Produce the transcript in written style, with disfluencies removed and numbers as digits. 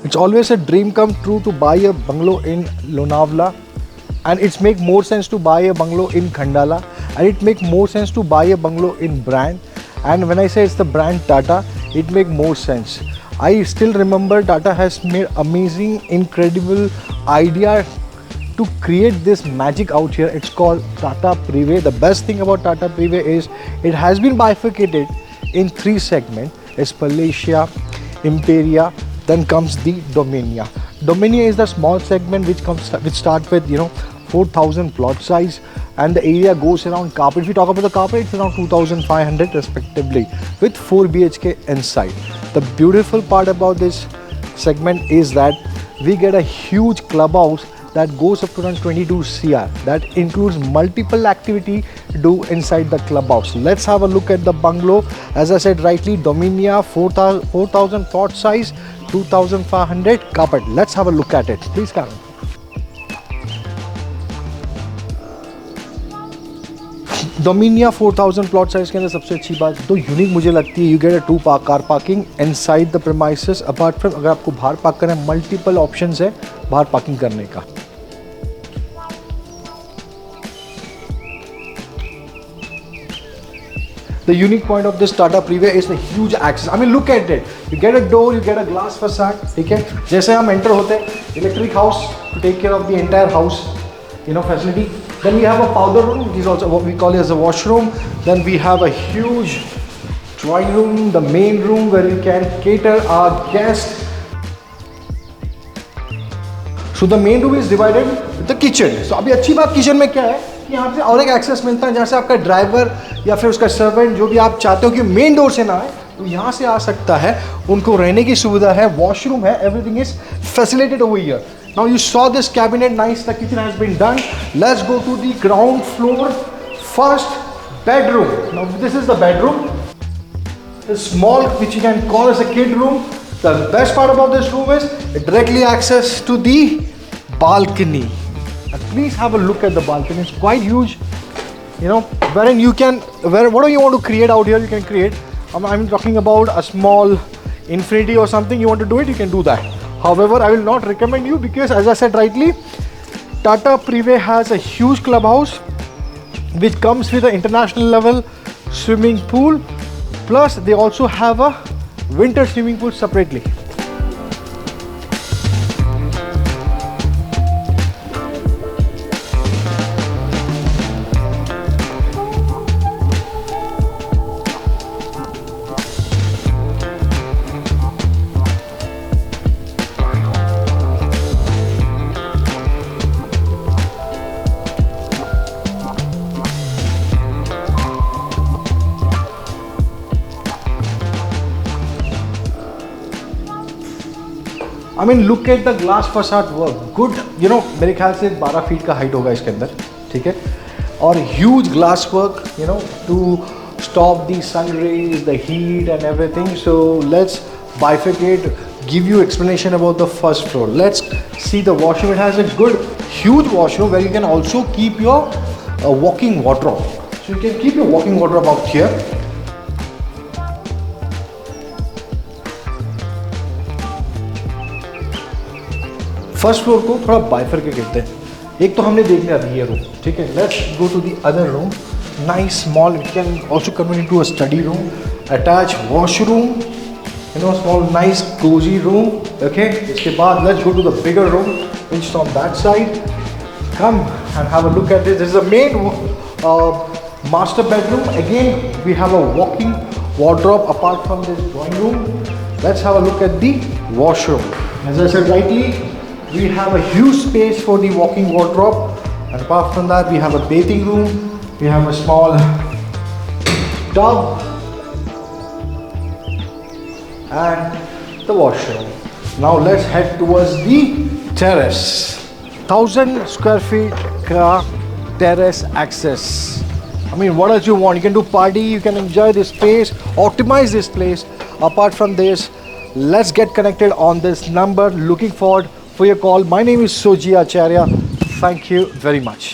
It's always a dream come true to buy a bungalow in Lonavala, and it's make more sense to buy a bungalow in Khandala, and it make more sense to buy a bungalow in brand. And when I say it's the brand Tata, it make more sense. I still remember Tata has made amazing, incredible idea to create this magic out here. It's called Tata Prive. The best thing about Tata Prive is it has been bifurcated in 3 segments. It's Palacia, Imperia, then comes the Dominia. Dominia is the small segment which start with 4,000 plot size, and the area goes around carpet. If we talk about the carpet, it's around 2,500 respectively with 4 BHK inside. The beautiful part about this segment is that we get a huge clubhouse that goes up to around 22 CR. That includes multiple activity to do inside the clubhouse. Let's have a look at the bungalow. As I said rightly, Dominia, 4,000 plot size, 2,500 carpet. Let's have a look at it. Please come. Dominia 4,000 plot size के अंदर सबसे अच्छी बात तो unique मुझे लगती है, you get a 2 car parking inside the premises. Apart from अगर आपको बाहर पार्क करना है, मल्टीपल ऑप्शंस है बाहर पार्किंग करने का. The unique point of this Tata Prive is the huge access. I mean, look at it. You get a door, you get a glass facade. ठीक है, जैसे हम एंटर होते हैं, electric house to take care of the entire house, facility. Then we have a powder room, which is also what we call as a washroom. Then we have a huge drawing room, the main room where we can cater our guests. So the main room is divided with the kitchen. So अभी अच्छी बात kitchen में क्या है कि यहाँ से और एक एक्सेस मिलता है, जहाँ से आपका ड्राइवर या फिर उसका सर्वेंट जो भी आप चाहते हो कि मेन डोर से ना आए तो यहाँ से आ सकता है. उनको रहने की सुविधा है, वॉशरूम है, everything is facilitated over here. Now you saw this cabinet, nice, the kitchen has been done. Let's go to the ground floor. First, bedroom. Now this is the bedroom. It's small, which you can call as a kid room. The best part about this room is it directly access to the balcony. And please have a look at the balcony. It's quite huge. Wherein you can, whatever you want to create out here, you can create. I'm talking about a small infinity or something. You want to do it, you can do that. However, I will not recommend you because, as I said rightly, Tata Prive has a huge clubhouse which comes with an international level swimming pool. Plus, they also have a winter swimming pool separately. I mean, look at the glass facade work. Good, मेरे ख्याल से 12 feet का height होगा इसके अंदर, ठीक है. और huge glass work, to stop the sun rays, the heat and everything. So let's bifurcate, give you explanation about the first floor. Let's see the washroom. It has a good, huge washroom where you can also keep your walking wardrobe. So you can keep your walking wardrobe out here. First floor को थोड़ा bifurcate करते हैं. एक तो हमने देख लिया अभी ये रूम, ठीक है. Let's go to the other room. Nice small, we can also convert into a study room, attach washroom, small nice cosy room. Okay, इसके बाद let's go to the bigger room which is on that side. Come and have a look at this. This is the main master bedroom. Again, we have a walking wardrobe apart from this drawing room. Let's have a look at the washroom. As I said rightly, we have a huge space for the walking wardrobe, and apart from that we have a bathing room, we have a small tub and the washroom. Now let's head towards the terrace. 1,000 square feet ka terrace access. I mean, what else you want? You can do party, you can enjoy this space, optimize this place. Apart from this, let's get connected on this number. Looking forward for your call. My name is Soji Acharya. Thank you very much.